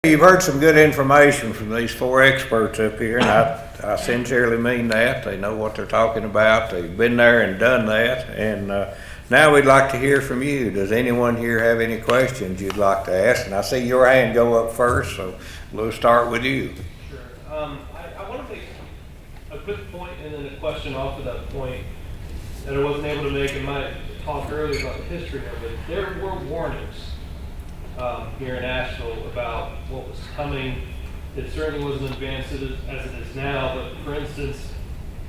You've heard some good information from these four experts up here, and I sincerely mean that. They know what they're talking about. They've been there and done that. And now we'd like to hear from you. Does anyone here have any questions you'd like to ask? And I see your hand go up first, so we'll start with you. Sure. I want to make a quick point and then a question off of that point that I wasn't able to make in my talk earlier about the history of it. There were warnings here in Asheville about what was coming. It certainly wasn't advanced as it is now, but for instance,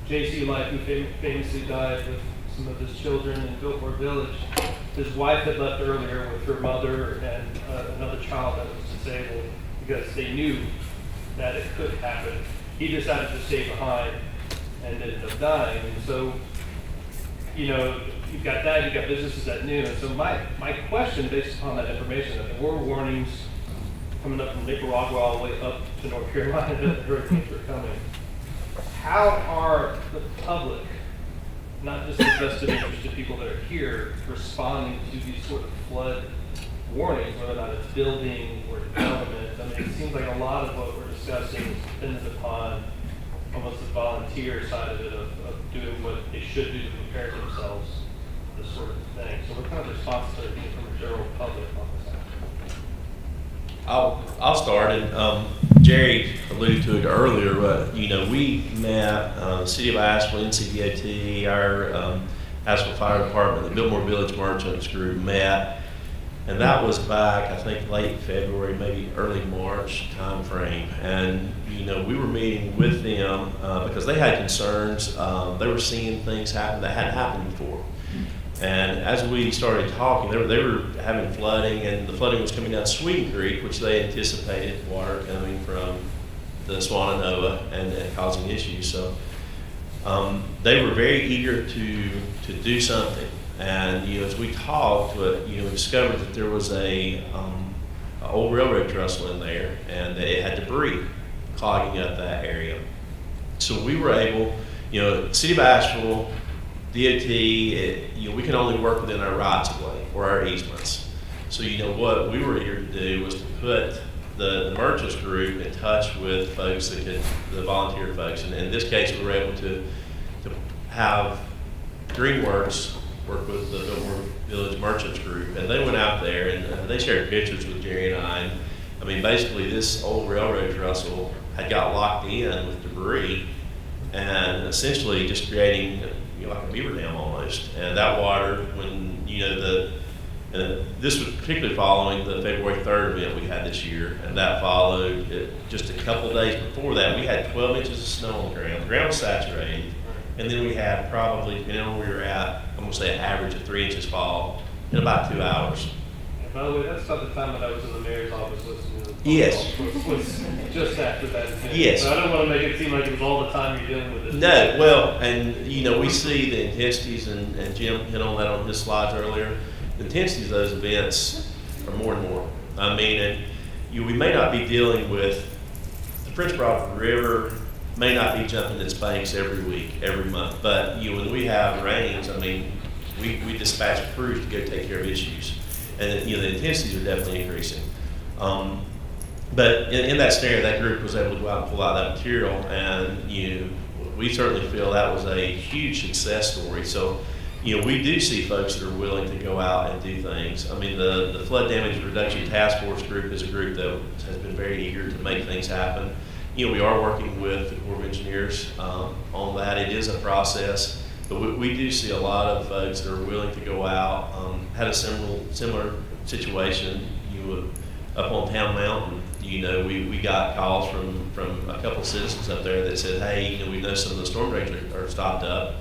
J.C. Light, who famously died with some of his children in Biltmore Village, his wife had left earlier with her mother and another child that was disabled because they knew that it could happen. He decided to stay behind and ended up dying. And so, you know, you've got that, you've got businesses that knew. And so my question, based upon that information, that there were warnings coming up from Nicaragua all the way up to North Carolina that hurricanes were coming. How are the public, not just the vested interested people that are here, responding to these sort of flood warnings, whether or not it's building or development? I mean, it seems like a lot of what we're discussing is dependent upon almost the volunteer side of it, of doing what they should do to prepare themselves for this sort of thing. So what kind of responses are being from the general public on this? I'll start, and Jerry alluded to it earlier, but you know, we met City of Asheville, NCDOT, our Asheville Fire Department, the Biltmore Village Merchants Group met, and that was back, I think, late February, maybe early March time frame. And you know, we were meeting with them because they had concerns. They were seeing things happen that hadn't happened before. And as we started talking, they were having flooding, and the flooding was coming down Sweeten Creek, which they anticipated water coming from the Swananoa and causing issues. So they were very eager to do something. And you know, as we talked, you know, we discovered that there was a old railroad trestle in there, and that it had debris clogging up that area. So we were able, you know, City of Asheville, DOT, you know, we can only work within our rights of way or our easements. So, you know, what we were here to do was to put the merchants group in touch with folks that could, the volunteer folks. And in this case, we were able to have Greenworks work with the Biltmore Village Merchants Group. And they went out there and they shared pictures with Jerry and I. And, I mean, basically this old railroad trestle had got locked in with debris and essentially just creating, you know, like a beaver dam almost. And that water, when, you know, this was particularly following the February 3rd event we had this year, and that followed just a couple of days before that. We had 12 inches of snow on the ground. The ground was saturated, and then we had probably, depending on where we were at, I'm gonna say an average of 3 inches fall in about 2 hours. By the way, that's not the time that I was in the mayor's office listening to the Yes. was just after that event. Yes. So I don't want to make it seem like it was all the time you're dealing with this. No, well, and you know, we see the intensities, and Jim hit on that on his slides earlier. The intensities of those events are more and more. I mean, and you know, we may not be dealing with the Prince Broad River may not be jumping its banks every week, every month, but you know, when we have rains, I mean, we dispatch crews to go take care of issues. And you know, the intensities are definitely increasing. But in that scenario, that group was able to go out and pull out that material, and you know, we certainly feel that was a huge success story. So, you know, we do see folks that are willing to go out and do things. I mean, the Flood Damage Reduction Task Force group is a group that has been very eager to make things happen. You know, we are working with the Corps of Engineers on that. It is a process. But we do see a lot of folks that are willing to go out. Had a similar situation. Up on Town Mountain, you know, we got calls from a couple of citizens up there that said, hey, you know, we know some of the storm drains are stopped up.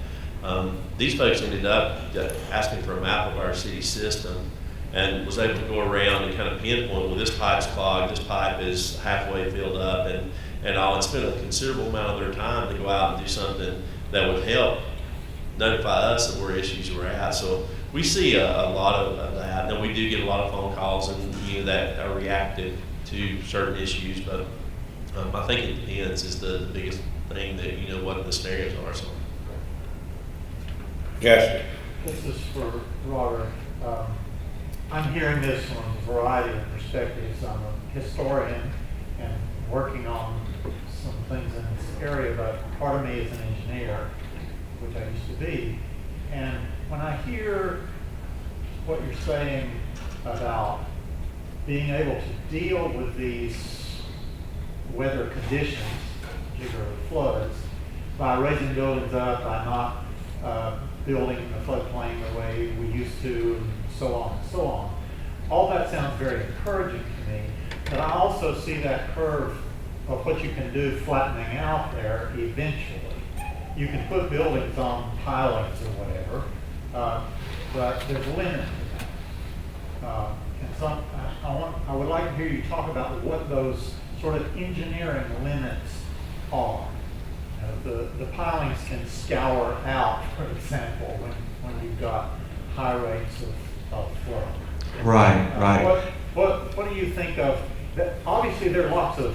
These folks ended up asking for a map of our city system and was able to go around and kind of pinpoint, well, this pipe's clogged, this pipe is halfway filled up, and all. And spent a considerable amount of their time to go out and do something that would help notify us of where issues were at. So we see a lot of that, and we do get a lot of phone calls and you know, that are reactive to certain issues. But I think it depends is the biggest thing that you know what the scenarios are. So. Yes. This is for Robert. I'm hearing this from a variety of perspectives. I'm a historian working on some things in this area, but part of me is an engineer, which I used to be. And when I hear what you're saying about being able to deal with these weather conditions, particularly floods, by raising buildings up, by not building in the floodplain the way we used to, and so on and so on. All that sounds very encouraging to me, but I also see that curve of what you can do flattening out there eventually. You can put buildings on pilings or whatever, but there's a limit to that. I would like to hear you talk about what those sort of engineering limits are. You know, the pilings can scour out, for example, when you've got high rates of flow. Right. What do you think of that? Obviously, there are lots of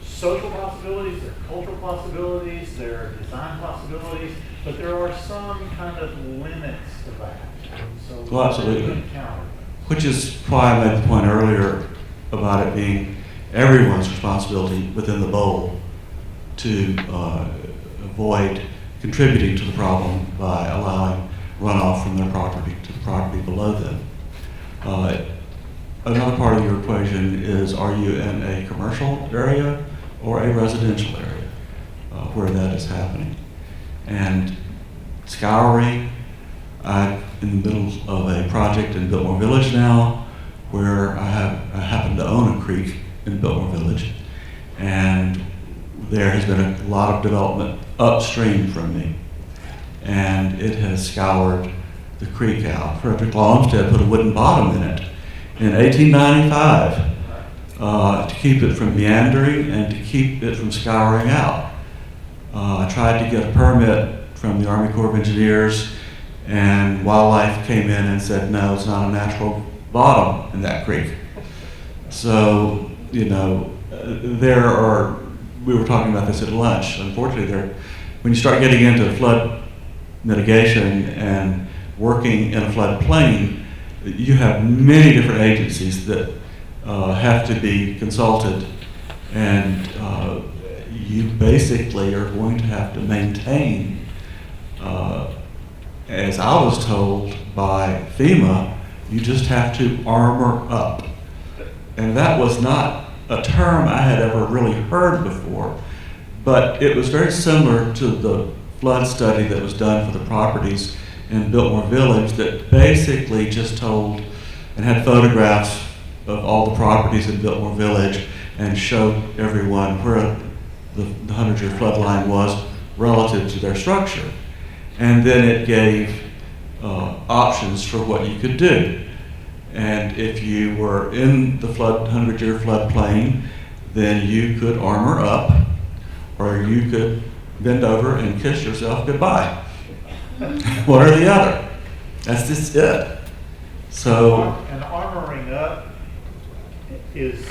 social possibilities, there are cultural possibilities, there are design possibilities, but there are some kind of limits to that. And so Well, absolutely. how do you encounter those? Which is why I made the point earlier about it being everyone's responsibility within the bowl to avoid contributing to the problem by allowing runoff from their property to the property below them. Another part of your equation is, are you in a commercial area or a residential area where that is happening? And scouring, I'm in the middle of a project in Biltmore Village now where I happen to own a creek in Biltmore Village, and there has been a lot of development upstream from me, and it has scoured the creek out. Frederick Longstead put a wooden bottom in it in 1895 to keep it from meandering and to keep it from scouring out. I tried to get a permit from the Army Corps of Engineers, and Wildlife came in and said, no, it's not a natural bottom in that creek. So, you know, we were talking about this at lunch, unfortunately, when you start getting into flood mitigation and working in a floodplain, you have many different agencies that have to be consulted, and you basically are going to have to maintain, as I was told by FEMA, you just have to armor up. And that was not a term I had ever really heard before, but it was very similar to the flood study that was done for the properties in Biltmore Village that basically just told and had photographs of all the properties in Biltmore Village and showed everyone where the 100-year flood line was relative to their structure. And then it gave options for what you could do. And if you were in the 100-year floodplain, then you could armor up, or you could bend over and kiss yourself goodbye. One or the other. That's just it. So, and armoring up is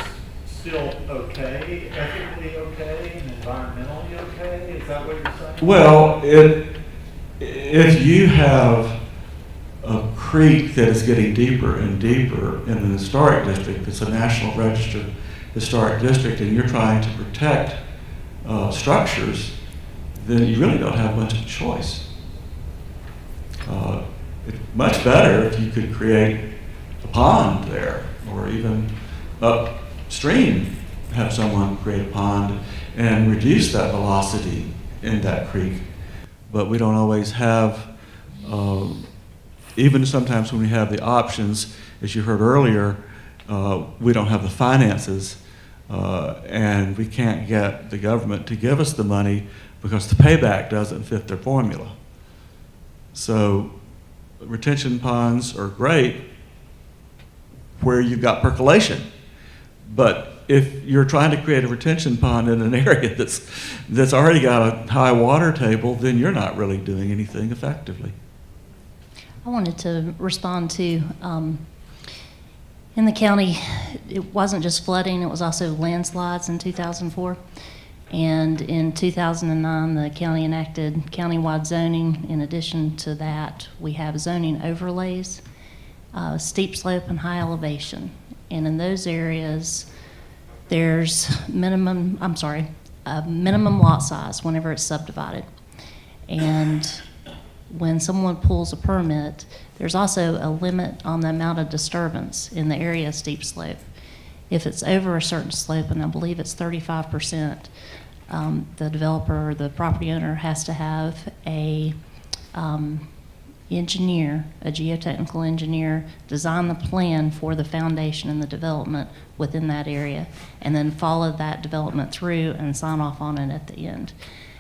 still okay, ethically okay, and environmentally okay? Is that what you're saying? well, if you have a creek that is getting deeper and deeper in an historic district, it's a National Register historic district, and you're trying to protect structures, then you really don't have much of a choice. It's much better if you could create a pond there, or even upstream have someone create a pond and reduce that velocity in that creek. But we don't always have, even sometimes when we have the options, as you heard earlier, we don't have the finances, and we can't get the government to give us the money because the payback doesn't fit their formula. So retention ponds are great where you've got percolation, but if you're trying to create a retention pond in an area that's already got a high water table, then you're not really doing anything effectively. I wanted to respond to, in the county, it wasn't just flooding, it was also landslides in 2004. And in 2009, the county enacted countywide zoning. In addition to that, we have zoning overlays, steep slope and high elevation. And in those areas, There's minimum lot size whenever it's subdivided. And when someone pulls a permit, there's also a limit on the amount of disturbance in the area of steep slope. If it's over a certain slope, and I believe it's 35%, the developer or the property owner has to have a engineer, a geotechnical engineer, design the plan for the foundation and the development within that area, and then follow that development through and sign off on it at the end.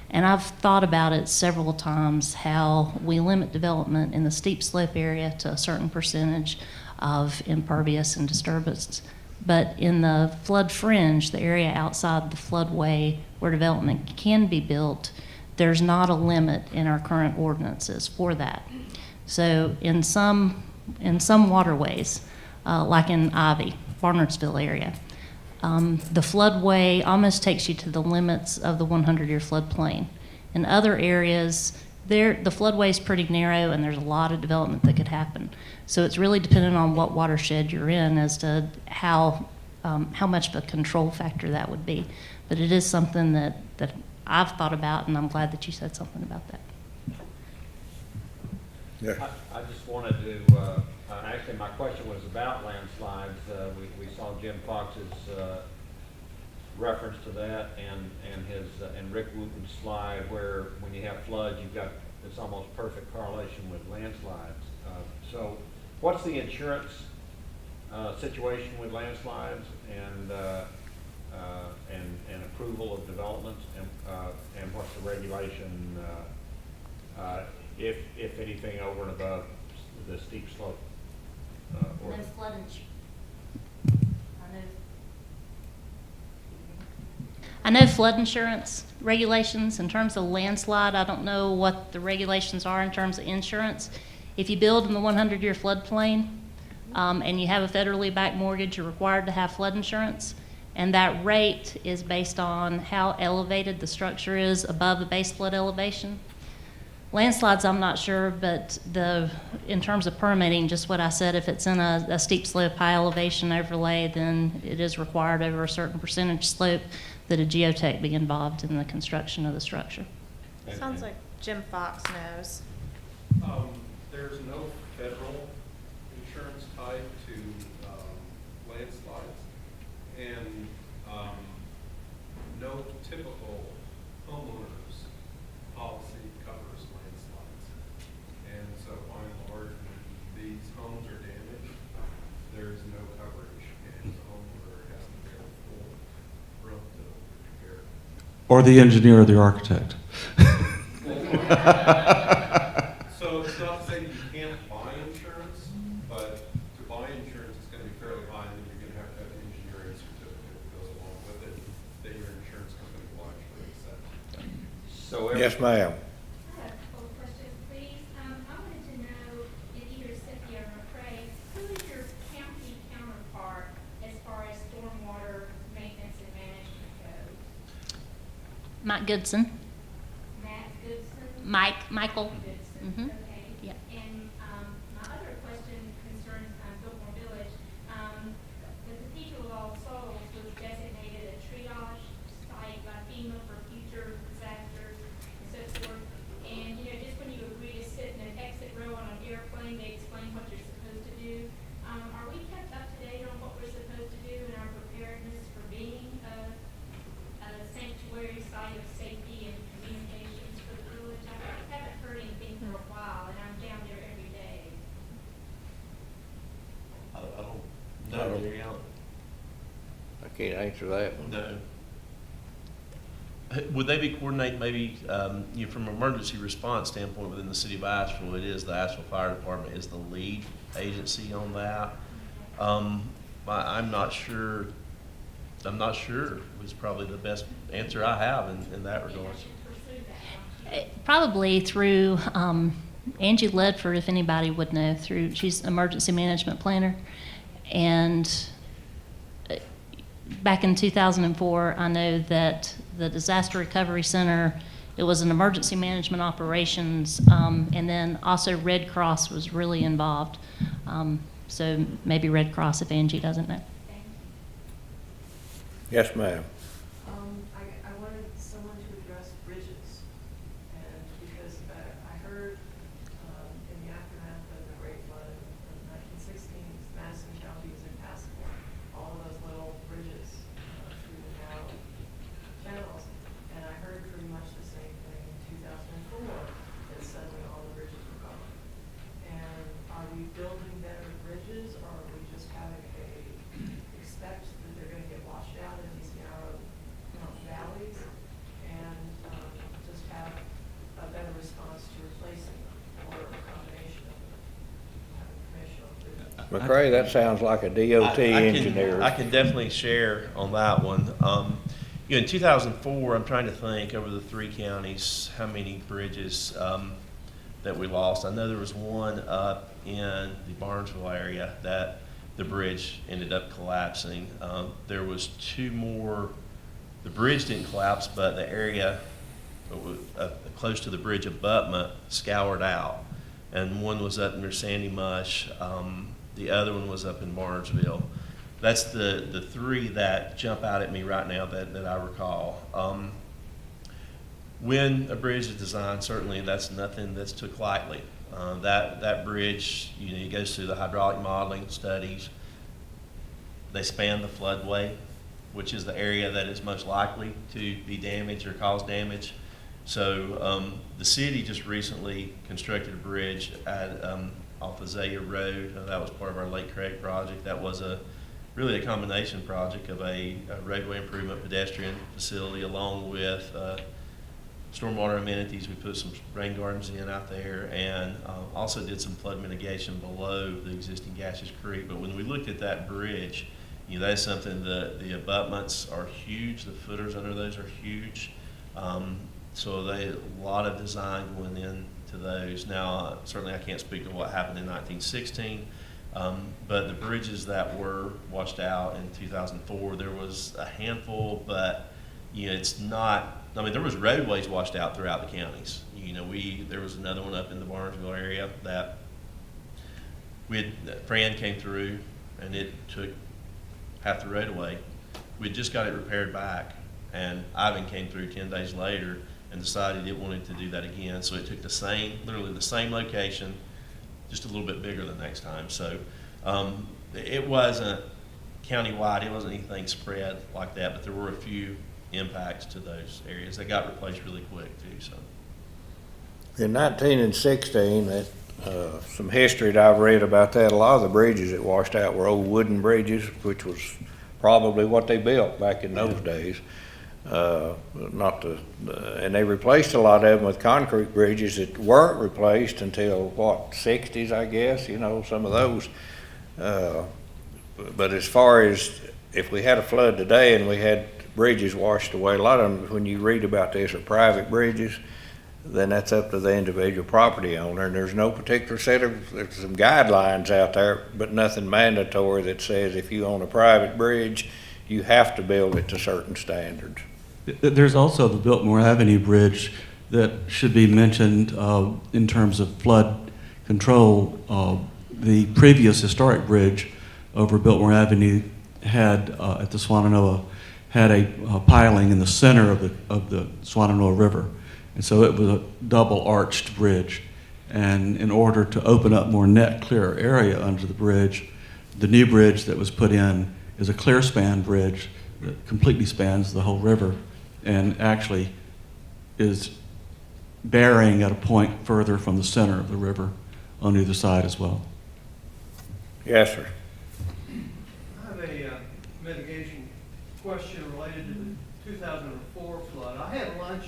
And I've thought about it several times, how we limit development in the steep slope area to a certain percentage of impervious and disturbance. But in the flood fringe, the area outside the floodway where development can be built, there's not a limit in our current ordinances for that. So in some waterways, like in Ivy, Barnardsville area, the floodway almost takes you to the limits of the 100-year floodplain. In other areas, the floodway is pretty narrow and there's a lot of development that could happen. So it's really dependent on what watershed you're in as to how much of a control factor that would be. But it is something that I've thought about, and I'm glad that you said something about that. Yeah. I just wanted to, actually my question was about landslides. We saw Jim Fox's reference to that and Rick Wooten's slide where when you have floods, you've got this almost perfect correlation with landslides. So what's the insurance situation with landslides and approval of development, and what's the regulation if anything over and above the steep slope? Ordinance? Flood I know flood insurance regulations. In terms of landslide, I don't know what the regulations are in terms of insurance. If you build in the 100-year floodplain and you have a federally backed mortgage, you're required to have flood insurance. And that rate is based on how elevated the structure is above the base flood elevation. Landslides, I'm not sure, but in terms of permitting, just what I said, if it's in a steep slope, high elevation overlay, then it is required over a certain percentage slope that a geotech be involved in the construction of the structure. Sounds like Jim Fox knows. There's no federal insurance tied to landslides, and no typical homeowner's policy covers landslides. And so by and large, when these homes are damaged, there's no coverage, and the homeowner has to bear the full brunt of the repair. Or the engineer or the architect. So it's not saying you can't buy insurance, but to buy insurance, it's going to be fairly high, and then you're going to have an engineering certificate that goes along with it that your insurance company will actually accept. So Yes, ma'am. I have a couple of questions, please. I wanted to know, if either Cynthia or Craig, who is your county counterpart as far as stormwater maintenance and management goes? Mike Goodson. Matt Goodson? Michael. Goodson, Mhm. okay. Yeah. And my other question concerns Biltmore Village. The Cathedral of All Souls was designated a triage site by FEMA for future disasters and so forth. And, just when you agree to sit in an exit row on an airplane, they explain what you're supposed to do. Are we kept up to date on what we're supposed to do in our preparedness for being a sanctuary site of safety and communications for the village? I haven't heard anything for a while, and I'm down there every day. I don't know, Jerry, I can't answer that one. no. Would they be coordinating maybe, from an emergency response standpoint within the city of Asheville? It is the Asheville Fire Department is the lead agency on that. I'm not sure. I'm not sure was probably the best answer I have in that regard. Pursue that one. Probably through Angie Ledford, if anybody would know, she's emergency management planner. And back in 2004, I know that the Disaster Recovery Center, it was an emergency management operations, and then also Red Cross was really involved. So maybe Red Cross if Angie doesn't know. Yes, ma'am. I wanted someone to address bridges, and because I heard in the aftermath of the Great Flood of 1916, Madison County was impassable. All of those little bridges through the narrow channels, and I heard pretty much the same thing in 2004, that suddenly all the bridges were gone. And are we building better bridges, or are we just having expect that they're going to get washed out in these narrow valleys, and just have a better response to replacing them, or a combination of them? Have information on bridges. McCray, that sounds like a DOT engineer. I can definitely share on that one. In 2004, I'm trying to think over the 3 counties, how many bridges that we lost. I know there was one up in the Barnesville area that the bridge ended up collapsing. There was 2 more, the bridge didn't collapse, but the area close to the bridge abutment scoured out. And one was up near Sandy Mush, the other one was up in Barnesville. That's the 3 that jump out at me right now that I recall. When a bridge is designed, certainly that's nothing that's took lightly. That bridge, it goes through the hydraulic modeling studies. They span the floodway, which is the area that is most likely to be damaged or cause damage. So the city just recently constructed a bridge off Azalea Road. That was part of our Lake Craig project. That was really a combination project of a roadway improvement pedestrian facility along with stormwater amenities. We put some rain gardens in out there, and also did some flood mitigation below the existing Gaseous Creek. But when we looked at that bridge, that's something that the abutments are huge. The footers under those are huge. So a lot of design going into those. Now, certainly I can't speak to what happened in 1916, but the bridges that were washed out in 2004, there was a handful, but it's not. I mean, there was roadways washed out throughout the counties. There was another one up in the Barnesville area that Fran came through, and it took half the road away. We just got it repaired back, and Ivan came through 10 days later and decided it wanted to do that again. So it took literally the same location, just a little bit bigger the next time. So it wasn't countywide, it wasn't anything spread like that, but there were a few impacts to those areas. They got replaced really quick too. So In 1916, some history that I've read about that, a lot of the bridges that washed out were old wooden bridges, which was probably what they built back in those days. And they replaced a lot of them with concrete bridges that weren't replaced until, 60s, I guess, some of those. But as far as if we had a flood today and we had bridges washed away, a lot of them, when you read about this, are private bridges, then that's up to the individual property owner. And there's no particular there's some guidelines out there, but nothing mandatory that says if you own a private bridge, you have to build it to certain standards. There's also the Biltmore Avenue Bridge that should be mentioned in terms of flood control. The previous historic bridge over Biltmore Avenue had, at the Swannanoa, had a piling in the center of the Swannanoa River. And so it was a double arched bridge. And in order to open up more net clear area under the bridge, the new bridge that was put in is a clear span bridge that completely spans the whole river and actually is bearing at a point further from the center of the river on either side as well. Yes, sir. I have a mitigation question related to the 2004 flood. I had lunch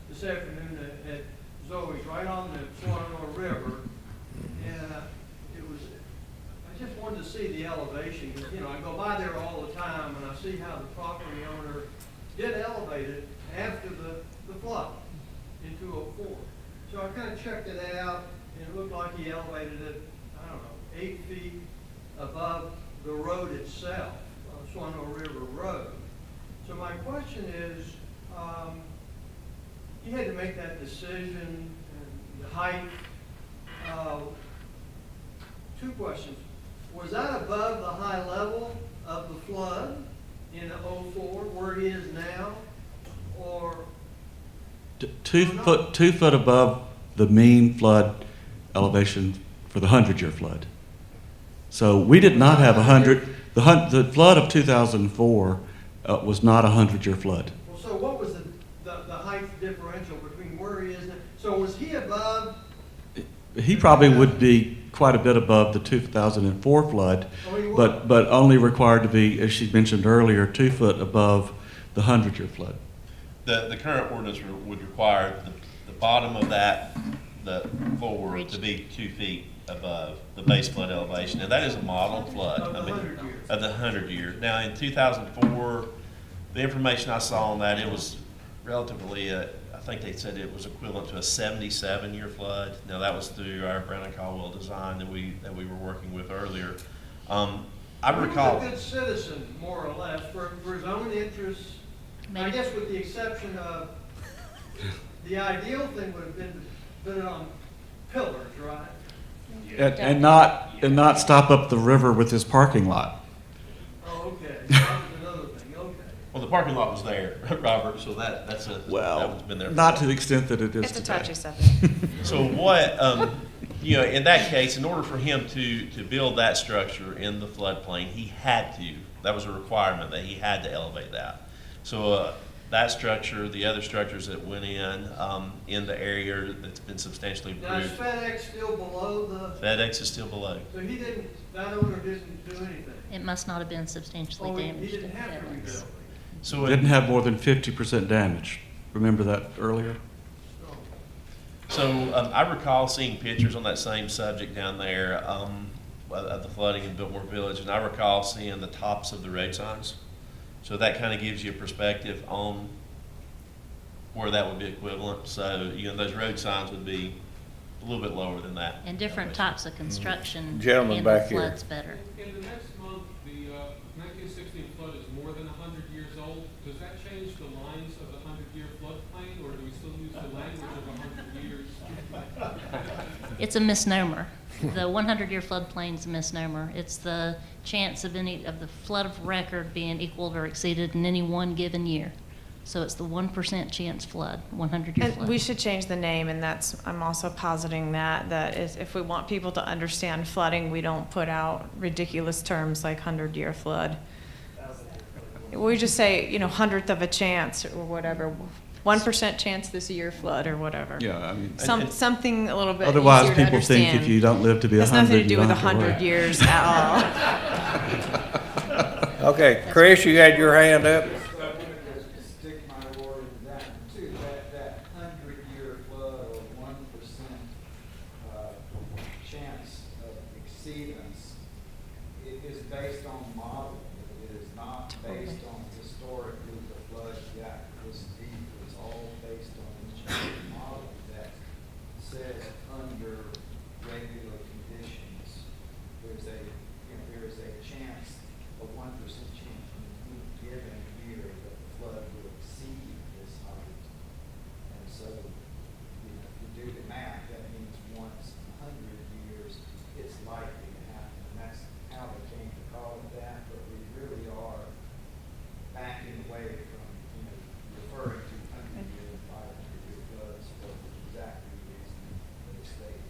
this afternoon at Zoe's right on the Swannanoa River, and I just wanted to see the elevation. I go by there all the time, and I see how the property owner did elevate it after the flood in 2004. So I kind of checked it out, and it looked like he elevated it, 8 feet above the road itself, Swannanoa River Road. So my question is, you had to make that decision, and the height. 2 questions. Was that above the high level of the flood? in '04 where he is now, or? 2 foot, 2 foot above the mean flood elevation for the 100-year flood. So we did not have 100, the flood of 2004 was not a 100-year flood. Well, so what was the height differential between where he is now? So was he above? He probably would be quite a bit above the 2004 flood, Oh, he would? but only required to be, as she mentioned earlier, 2 foot above the 100-year flood. The current ordinance would require the bottom of that, the floor to be 2 feet above the base flood elevation, and that is a model flood. Of the 100 year. Of the 100 year. Now, in 2004, the information I saw on that, it was relatively, I think they said it was equivalent to a 77-year flood. Now, that was through our Brown and Caldwell design that we were working with earlier. I recall. He was a good citizen, more or less, for his own interests. I Maybe. guess with the exception of, the ideal thing would have been to put it on pillars, right? And not stop up the river with his parking lot. Oh, okay, that was another thing, okay. Well, the parking lot was there, Robert, so that one's been there. Not to the extent that it is It's a today. touchy subject. So what, in that case, in order for him to build that structure in the floodplain, he had to, that was a requirement that he had to elevate that. So that structure, the other structures that went in the area that's been substantially Now, is improved. FedEx still below the, FedEx is still below. so that owner didn't do anything? It must not have been substantially Oh, damaged. he didn't at have to FedEx. rebuild. So Didn't have more than 50% damage. Remember that earlier? So I recall seeing pictures on that same subject down there of the flooding in Biltmore Village, and I recall seeing the tops of the road signs. So that kind of gives you a perspective on where that would be equivalent. So, those road signs would be a little bit lower than that. And different types of construction Gentleman handle back here. floods better. In the next month, the 1916 flood is more than 100 years old. Does that change the lines of the 100-year floodplain, or do we still use the language of 100 years? It's a misnomer. The 100-year floodplain is a misnomer. It's the chance of the flood of record being equaled or exceeded in any one given year. So it's the 1% chance flood, 100-year And flood. we should change the name, and I'm also positing that is, if we want people to understand flooding, we don't put out ridiculous terms like 100-year flood. We just say, 100th of a chance or whatever, 1% chance this year flood or whatever. Yeah, I mean. Something a little bit Otherwise, easier to people think understand. if you don't live to be 100, Has nothing to you do with don't have to 100 worry. years at all. Okay, Chris, you had your hand up? Stick my word in that too, that 100-year flood or 1% chance of exceedance, it is based on modeling. It is not based on historically the flood got this deep. It's all based on engineering model that says under regular conditions, there's a chance, a 1% chance in any given year that the flood will exceed this height. And so, if you do the math, that means once in 100 years, it's likely to happen. And that's how they came to call it that, but we really are backing away from, referring to 100-year and 500-year floods for exactly the reason that it's stated.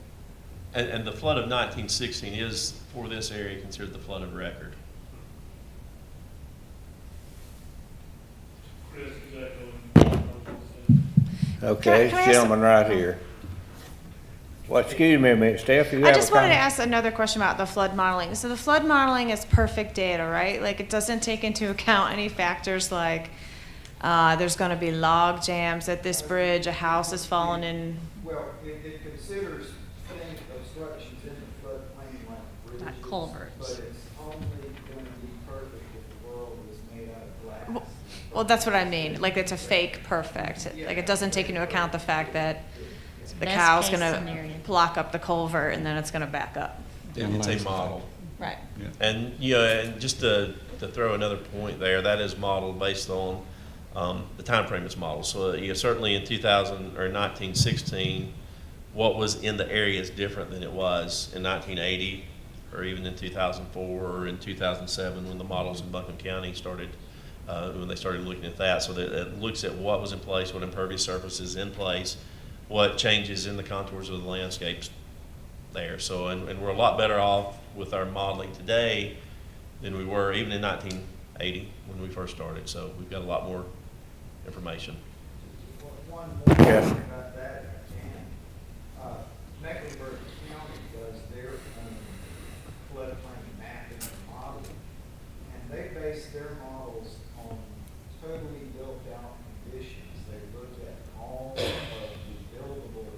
And the flood of 1916 is, for this area, considered the flood of record. Chris, is that going? Okay, Can I this ask gentleman right here. Well, excuse me a minute, Steph, you have I a just wanted to comment? ask another question about the flood modeling. So the flood modeling is perfect data, right? Like, it doesn't take into account any factors like there's going to be log jams at this bridge, a house is falling in. Well, it considers things, obstructions in the floodplain like bridges. Like culverts. But it's only going to be perfect if the world is made out of glass. Well, that's what I mean. Like, it's a fake perfect. Like, it doesn't take into account the fact that the Best cow's case going scenario. to block up the culvert and then it's going to back up. It's a model. Right. And, and just to throw another point there, that is modeled based on the time frame is modeled. So, certainly in 1916, what was in the area is different than it was in 1980 or even in 2004 or in 2007 when the models in Buncombe County started when they started looking at that. So that it looks at what was in place, what impervious surface is in place, what changes in the contours of the landscapes there. So, and we're a lot better off with our modeling today than we were even in 1980 when we first started. So we've got a lot more information. One more Yes. thing about that, if I can. Mecklenburg County does their own floodplain mapping and modeling, and they base their models on totally built out conditions. They look at all of the buildable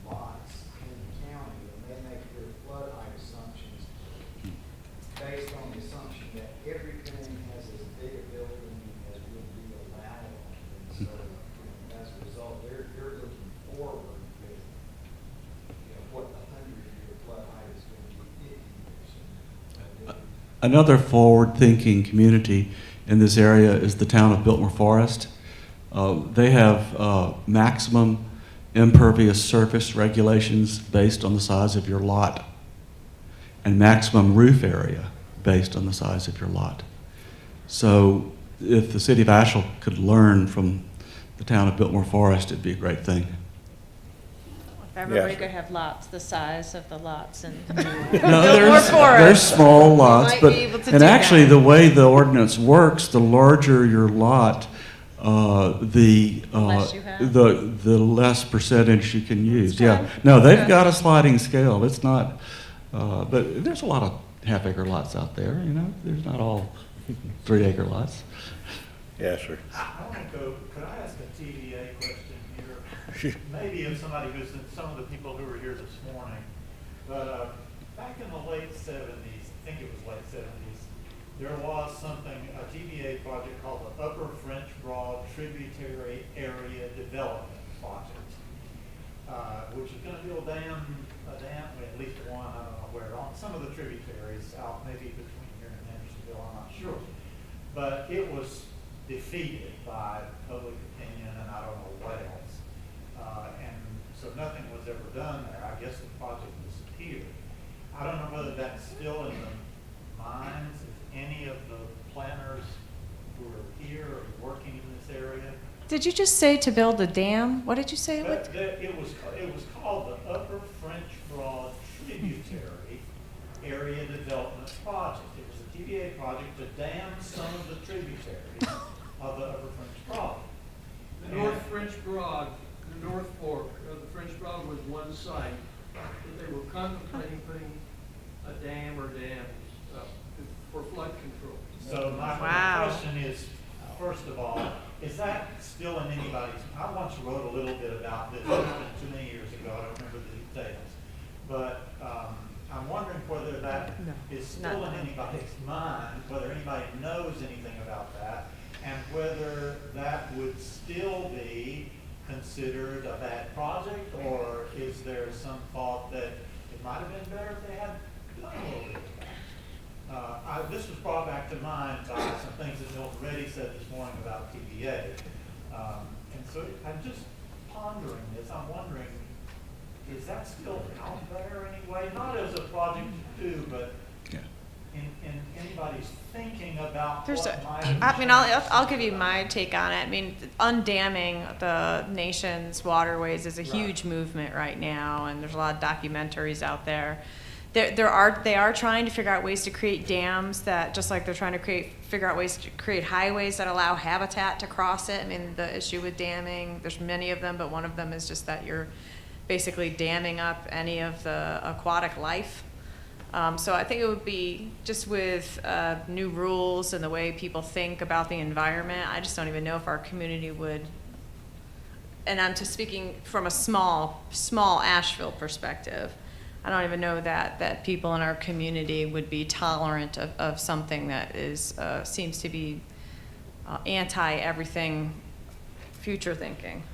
lots in the county, and they make their flood height assumptions based on the assumption that everything has as big a building as would be allowable. And so, as a result, they're looking forward with, what the 100-year flood height is going to be 50 years. Another forward-thinking community in this area is the town of Biltmore Forest. They have maximum impervious surface regulations based on the size of your lot, and maximum roof area based on the size of your lot. So if the city of Asheville could learn from the town of Biltmore Forest, it'd be a great thing. If everybody Yes. could have lots the size of the lots and No, Biltmore there's Forest. small lots, might but, be able to and do actually that. the way the ordinance works, the larger your lot, the less you have? the less percentage you can use. That's Yeah, fine. no, they've Yeah. got a sliding scale. It's not, but there's a lot of half-acre lots out there. There's not all 3-acre lots. Yes, sir. I want to go, could I ask a TVA question here? Maybe of somebody who's, some of the people who were here this morning. But back in the late 70s, I think it was late 70s, there was something, a TVA project called the Upper French Broad Tributary Area Development Project, which is going to build a dam, well, at least one, I don't know where, on some of the tributaries out maybe between here and Hendersonville, I'm not sure. But it was defeated by public opinion and I don't know what else. And so nothing was ever done there. I guess the project disappeared. I don't know whether that's still in the minds of any of the planners who are here or working in this area. Did you just say to build a dam? What did you say? But it was called the Upper French Broad Tributary Area Development Project. It was a TVA project to dam some of the tributaries of the Upper French Broad. The North French Broad, the North Fork of the French Broad was one site that they were contemplating putting a dam or dams for flood control. So my Wow. question is, first of all, is that still in anybody's, I once wrote a little bit about this, it's been too many years ago, I don't remember the details. But I'm wondering whether that is still not in anybody's mind, whether anybody knows anything about that, and whether that would still be considered a bad project, or is there some thought that it might have been better if they had done a little bit of that? This was brought back to mind by some things that Milton Reddy said this morning about TVA. And so I'm just pondering this. I'm wondering, is that still out there anyway? Not as a project to do, but in anybody's thinking about There's what a, might have I mean, changed? I'll give you my take on it. I mean, undamming the nation's waterways is a huge movement right now, and there's a lot of documentaries out there. They are trying to figure out ways to create dams that, just like they're trying to figure out ways to create highways that allow habitat to cross it. I mean, the issue with damming, there's many of them, but one of them is just that you're basically damming up any of the aquatic life. So I think it would be, just with new rules and the way people think about the environment, I just don't even know if our community would, and I'm just speaking from a small Asheville perspective, I don't even know that people in our community would be tolerant of something that is seems to be anti-everything future thinking.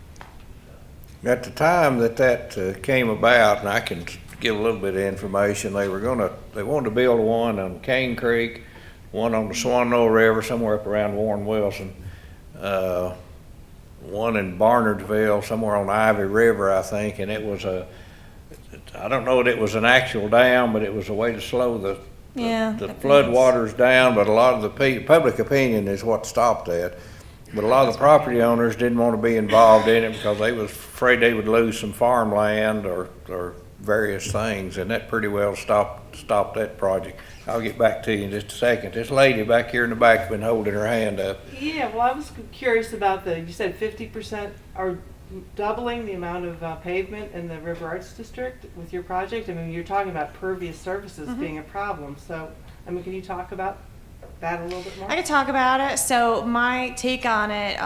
At the time that came about, and I can give a little bit of information, they wanted to build one on Cane Creek, one on the Swannoa River, somewhere up around Warren Wilson, one in Barnardsville, somewhere on Ivy River, I think, and it was I don't know that it was an actual dam, but it was a way to slow the Yeah, The I think flood it's- water's down, but a lot of the public opinion is what stopped that. But a lot of the property owners didn't want to be involved in it because they was afraid they would lose some farmland or various things, and that pretty well stopped that project. I'll get back to you in just a second. This lady back here in the back's been holding her hand up. Yeah, well, I was curious about you said 50% are doubling the amount of pavement in the River Arts District with your project. I mean, you're talking about pervious surfaces being a problem. So, I mean, can you talk about that a little bit more? I could talk about it. So my take on it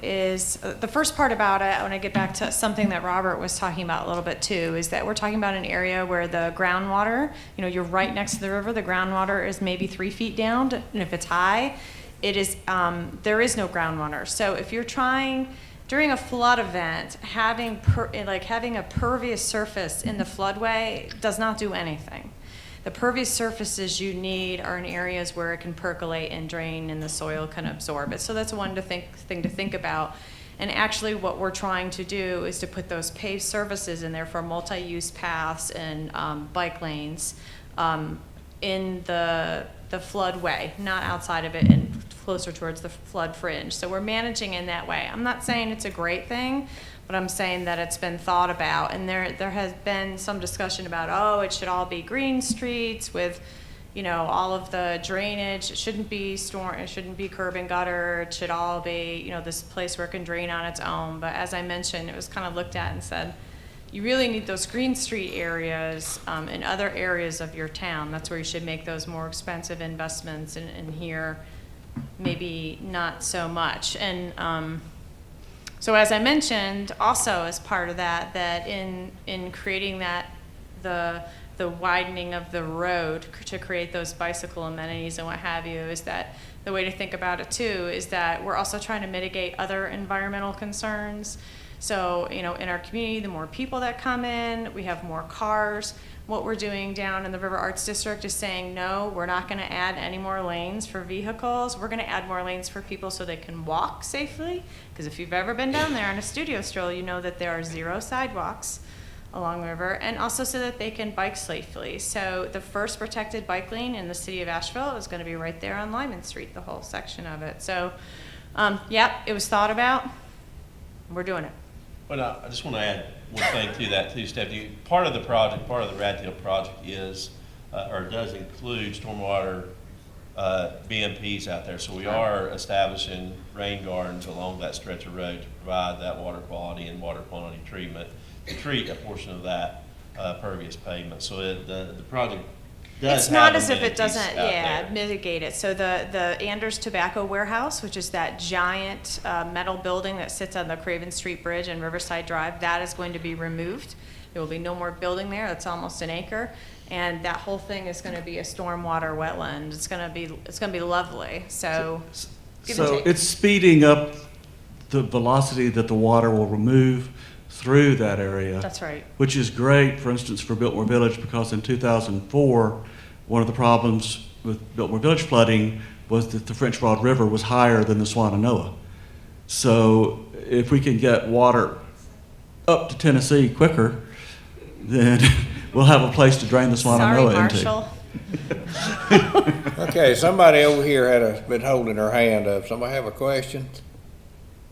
is the first part about it, when I get back to something that Robert was talking about a little bit too, is that we're talking about an area where the groundwater, you know, you're right next to the river, the groundwater is maybe 3 feet down, and if it's high, it is, there is no groundwater. So if you're trying, during a flood event, having a pervious surface in the floodway does not do anything. The pervious surfaces you need are in areas where it can percolate and drain and the soil can absorb it. So that's one thing to think about. And actually what we're trying to do is to put those paved surfaces in there for multi-use paths and bike lanes in the floodway, not outside of it and closer towards the flood fringe. So we're managing in that way. I'm not saying it's a great thing, but I'm saying that it's been thought about, and there has been some discussion about, oh, it should all be green streets with, you know, all of the drainage. It shouldn't be it shouldn't be curb and gutter. It should all be, you know, this place where it can drain on its own. But as I mentioned, it was kind of looked at and said, you really need those green street areas in other areas of your town. That's where you should make those more expensive investments, and here, maybe not so much. And so as I mentioned, also as part of that in creating the widening of the road to create those bicycle amenities and what have you, is that the way to think about it too is that we're also trying to mitigate other environmental concerns. So, you know, in our community, the more people that come in, we have more cars. What we're doing down in the River Arts District is saying, no, we're not going to add any more lanes for vehicles. We're going to add more lanes for people so they can walk safely. Because if you've ever been down there on a studio stroll, you know that there are 0 sidewalks along the river, and also so that they can bike safely. So the first protected bike lane in the city of Asheville is going to be right there on Lyman Street, the whole section of it. So, yeah, it was thought about. We're doing it. But I just want to add one thing to that too, Stephanie. Part of the project, part of the Rat Tail project is, or does include stormwater BMPs out there. So we are establishing rain gardens along that stretch of road to provide that water quality and water quantity treatment to treat a portion of that pervious pavement. So the project does It's not have as if it amenities doesn't, out yeah, there. mitigate it. So the Anders Tobacco Warehouse, which is that giant metal building that sits on the Craven Street Bridge and Riverside Drive, that is going to be removed. There will be no more building there. That's almost an acre. And that whole thing is going to be a stormwater wetland. It's going to be lovely. So give and So take. it's speeding up the velocity that the water will remove through that area. That's right. Which is great, for instance, for Biltmore Village, because in 2004, one of the problems with Biltmore Village flooding was that the French Broad River was higher than the Swannanoa. So if we can get water up to Tennessee quicker, then we'll have a place to drain the Swannanoa into. Sorry, Marshall. Okay, somebody over here been holding her hand up. Somebody have a question?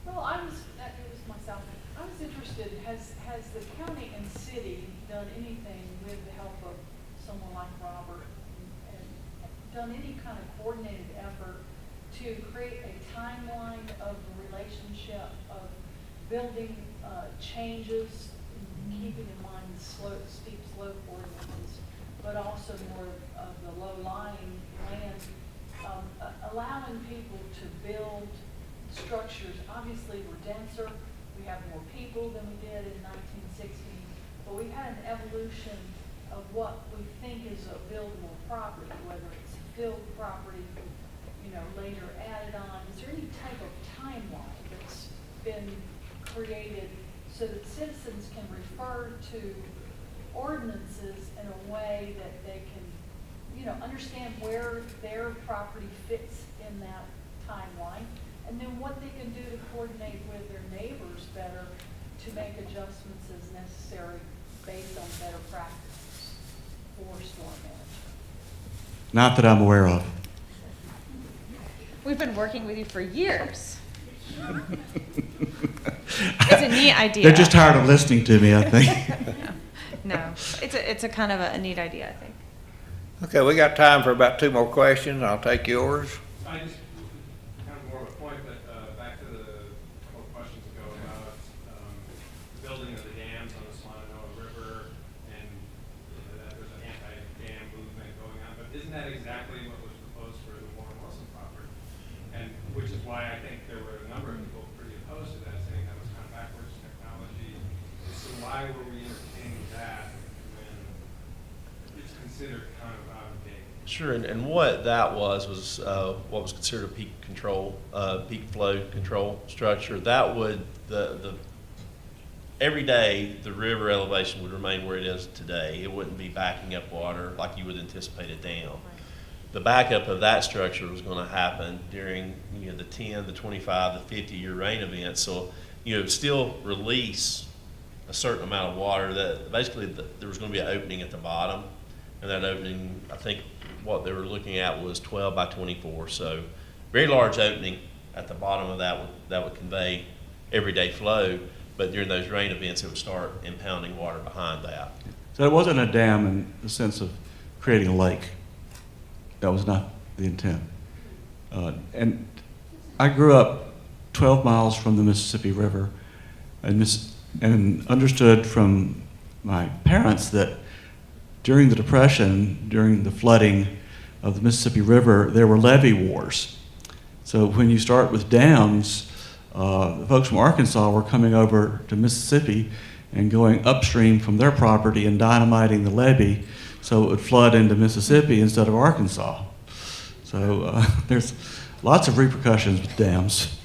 Well, it was myself. I was interested, has the county and city done anything with the help of someone like Robert and done any kind of coordinated effort to create a timeline of the relationship of building changes, keeping in mind the steep slope ordinances, but also more of the low-lying land, allowing people to build structures. Obviously, we're denser, we have more people than we did in 1916, but we've had an evolution of what we think is a buildable property, whether it's filled property, later added on. Is there any type of timeline that's been created so that citizens can refer to ordinances in a way that they can, understand where their property fits in that timeline, and then what they can do to coordinate with their neighbors better to make adjustments as necessary based on better practices for storm management? Not that I'm aware of. We've been working with you for years. It's a neat idea. They're just tired of listening to me, I think. No, it's a kind of a neat idea, I think. Okay, we got time for about 2 more questions. I'll take yours. I just, kind of more of a point, but back to the couple of questions ago about building of the dams on the Swananoa River, and that there's an anti-dam movement going on, but isn't that exactly what was proposed for the Warren Wilson property? And which is why I think there were a number of people pretty opposed to that, saying that was kind of backwards technology. So why were we entertaining that when it's considered kind of out of date? Sure, and what that was what was considered a peak control, peak flow control structure. That would, every day, the river elevation would remain where it is today. It wouldn't be backing up water like you would anticipate a dam. The backup of that structure was going to happen during the 10, the 25, the 50-year rain events. So it would still release a certain amount of water. That basically there was going to be an opening at the bottom, and that opening, I think what they were looking at was 12 by 24. So very large opening at the bottom of that would convey everyday flow. But during those rain events, it would start impounding water behind that. So it wasn't a dam in the sense of creating a lake. That was not the intent. And I grew up 12 miles from the Mississippi River and understood from my parents that during the Depression, during the flooding of the Mississippi River, there were levee wars. So when you start with dams, the folks from Arkansas were coming over to Mississippi and going upstream from their property and dynamiting the levee so it would flood into Mississippi instead of Arkansas. So there's lots of repercussions with dams.